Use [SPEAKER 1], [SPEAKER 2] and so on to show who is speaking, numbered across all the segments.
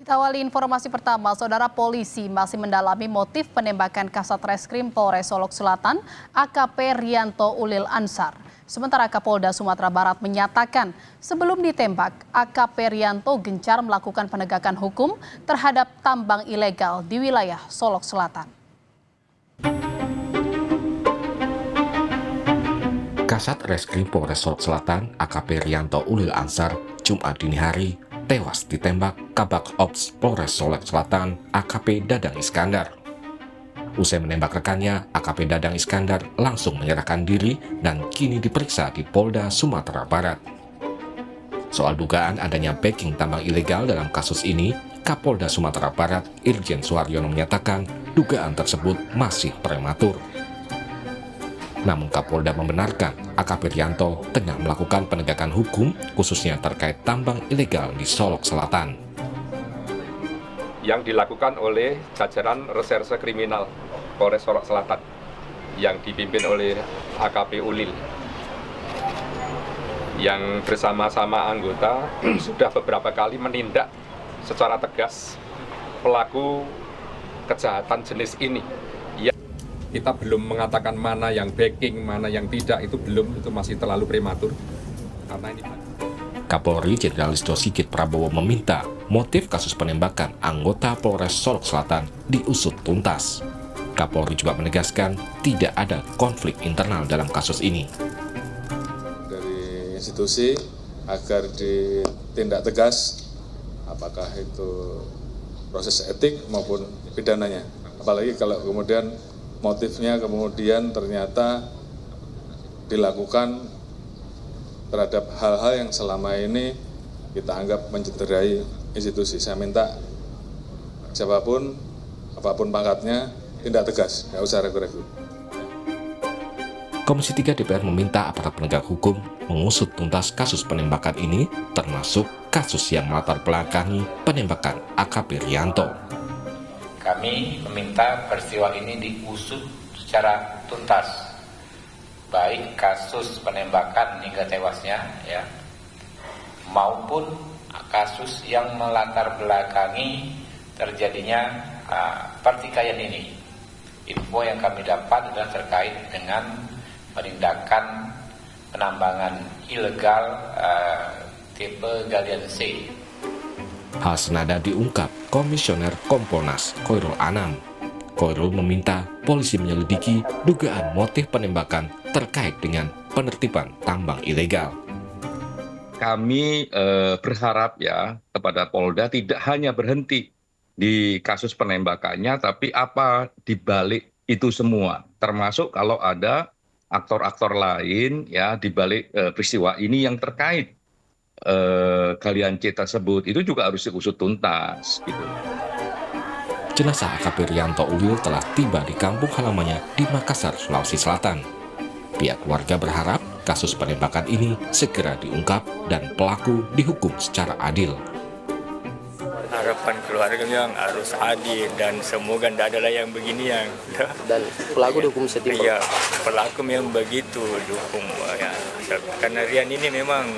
[SPEAKER 1] Kita awali informasi pertama, Saudara Polisi masih mendalami motif penembakan Kasat Reskrim Polres Solok Selatan, AKP Rianto Ulil Ansar. Sementara Kapolda Sumatera Barat menyatakan sebelum ditembak, AKP Rianto gencar melakukan penegakan hukum terhadap tambang ilegal di wilayah Solok Selatan.
[SPEAKER 2] Kasat Reskrim Polres Solok Selatan, AKP Rianto Ulil Ansar, Jumat dini hari, tewas ditembak Kabak Ops Polres Solok Selatan, AKP Dadang Iskandar. Usai menembak rekannya, AKP Dadang Iskandar langsung menyerahkan diri dan kini diperiksa di Polda Sumatera Barat. Soal dugaan adanya backing tambang ilegal dalam kasus ini, Kapolda Sumatera Barat, Irjen Suharyono menyatakan dugaan tersebut masih prematur. Namun Kapolda membenarkan AKP Rianto tengah melakukan penegakan hukum khususnya terkait tambang ilegal di Solok Selatan.
[SPEAKER 3] Yang dilakukan oleh jajaran Reserse Kriminal Polres Solok Selatan yang dipimpin oleh AKP Ulil yang bersama-sama anggota sudah beberapa kali menindak secara tegas pelaku kejahatan jenis ini. Kita belum mengatakan mana yang backing, mana yang tidak, itu masih terlalu prematur. Karena ini
[SPEAKER 2] Kapolri Jenderal Listio Sigit Prabowo meminta motif kasus penembakan anggota Polres Solok Selatan diusut tuntas. Kapolri juga menegaskan tidak ada konflik internal dalam kasus ini.
[SPEAKER 4] Dari institusi agar ditindak tegas, apakah itu proses etik maupun pidananya. Apalagi kalau kemudian motifnya kemudian ternyata dilakukan terhadap hal-hal yang selama ini kita anggap mencederai institusi. Saya minta siapapun, apapun pangkatnya, tindak tegas, nggak usah ragu-ragu.
[SPEAKER 2] Komisi 3 DPR meminta aparat penegak hukum mengusut tuntas kasus penembakan ini, termasuk kasus yang melatar belakangi penembakan AKP Rianto.
[SPEAKER 5] Kami meminta peristiwa ini diusut secara tuntas, baik kasus penembakan hingga tewasnya, ya, maupun kasus yang melatar belakangi terjadinya pertikaian ini. Info yang kami dapat adalah terkait dengan penindakan penambangan ilegal tipe galian C.
[SPEAKER 2] Hal senada diungkap Komisioner Kompolnas Khoirul Anam. Khoirul meminta polisi menyelidiki dugaan motif penembakan terkait dengan penertiban tambang ilegal.
[SPEAKER 3] kami berharap ya kepada Polda tidak hanya berhenti di kasus penembakannya, tapi apa dibalik itu semua, termasuk kalau ada aktor-aktor lain ya dibalik peristiwa ini yang terkait galian C tersebut, itu juga harus diusut tuntas gitu.
[SPEAKER 2] Jenazah AKP Rianto Ulil telah tiba di kampung halamannya di Makassar, Sulawesi Selatan. Pihak keluarga berharap kasus penembakan ini segera diungkap dan pelaku dihukum secara adil.
[SPEAKER 6] Harapan keluarga yang harus adil dan semoga tidak ada yang beginian.
[SPEAKER 7] Dan pelaku dihukum setimpal.
[SPEAKER 6] Iya, pelaku yang begitu dihukum ya. Karena Rian ini memang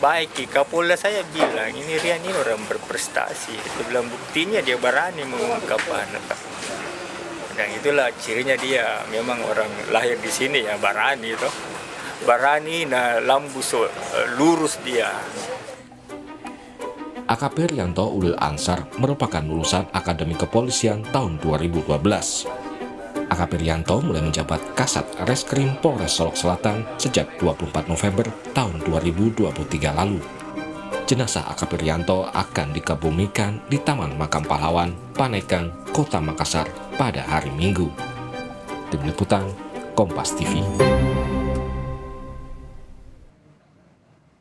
[SPEAKER 6] baik. Kapolda saya bilang ini Rian ini orang berprestasi. Dia bilang buktinya dia berani mengungkapkan. Dan itulah cirinya dia memang orang lahir di sini ya, berani itu. Berani, nah lambu lurus dia.
[SPEAKER 2] AKP Rianto Ulil Ansar merupakan lulusan Akademi Kepolisian tahun 2012. AKP Rianto mulai menjabat Kasat Reskrim Polres Solok Selatan sejak 24 November tahun 2023 lalu. Jenazah AKP Rianto akan dikebumikan di Taman Makam Pahlawan, Panekang, Kota Makassar pada hari Minggu. Tim Liputan, Kompas TV.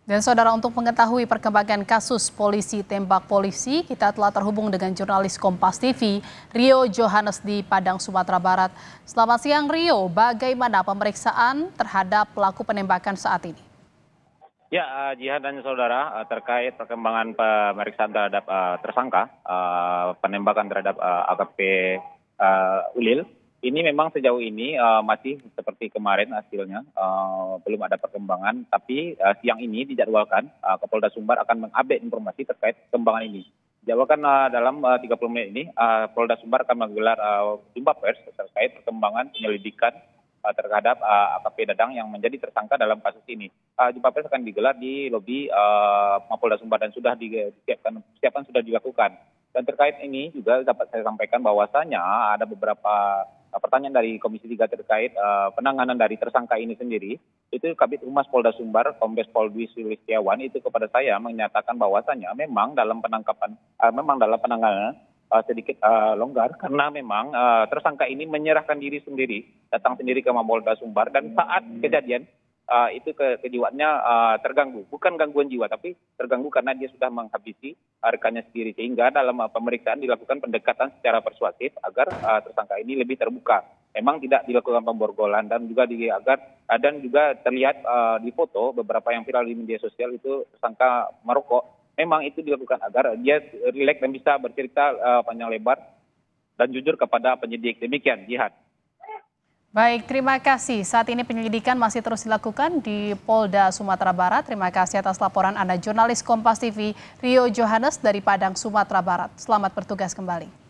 [SPEAKER 1] Dan saudara, untuk mengetahui perkembangan kasus polisi tembak polisi, kita telah terhubung dengan jurnalis Kompas TV, Rio Johannes di Padang, Sumatera Barat. Selamat siang Rio, bagaimana pemeriksaan terhadap pelaku penembakan saat ini?
[SPEAKER 8] Ya, Jihan dan saudara, terkait perkembangan pemeriksaan terhadap tersangka penembakan terhadap AKP Ulil, ini memang sejauh ini masih seperti kemarin hasilnya, belum ada perkembangan, tapi siang ini dijadwalkan Kapolda Sumbar akan mengupdate informasi terkait perkembangan ini. Jawabkan dalam 30 menit ini, Polda Sumbar akan menggelar jumpa pers terkait perkembangan penyelidikan terhadap AKP Dadang yang menjadi tersangka dalam kasus ini. Jumpa pers akan digelar di lobi Mapolda Sumbar dan sudah persiapan sudah dilakukan. Dan terkait ini juga dapat saya sampaikan bahwasanya ada beberapa pertanyaan dari Komisi 3 terkait penanganan dari tersangka ini sendiri. Itu Kabid Humas Polda Sumbar, Kombes Pol Dwi Sulistiawan itu kepada saya menyatakan bahwasanya memang dalam penanganan sedikit longgar karena memang tersangka ini menyerahkan diri sendiri, datang sendiri ke Mapolda Sumbar dan saat kejadian itu kejiwaannya terganggu, bukan gangguan jiwa tapi terganggu karena dia sudah menghabisi rekannya sendiri, sehingga dalam pemeriksaan dilakukan pendekatan secara persuasif agar tersangka ini lebih terbuka. Memang tidak dilakukan pemborgolan dan juga terlihat di foto beberapa yang viral di media sosial itu tersangka merokok. Memang itu dilakukan agar dia rileks dan bisa bercerita panjang lebar dan jujur kepada penyidik. Demikian, Jihad.
[SPEAKER 1] Baik, terima kasih. Saat ini penyelidikan masih terus dilakukan di Polda Sumatera Barat. Terima kasih atas laporan Anda, jurnalis Kompas TV Rio Johannes dari Padang, Sumatera Barat. Selamat bertugas kembali.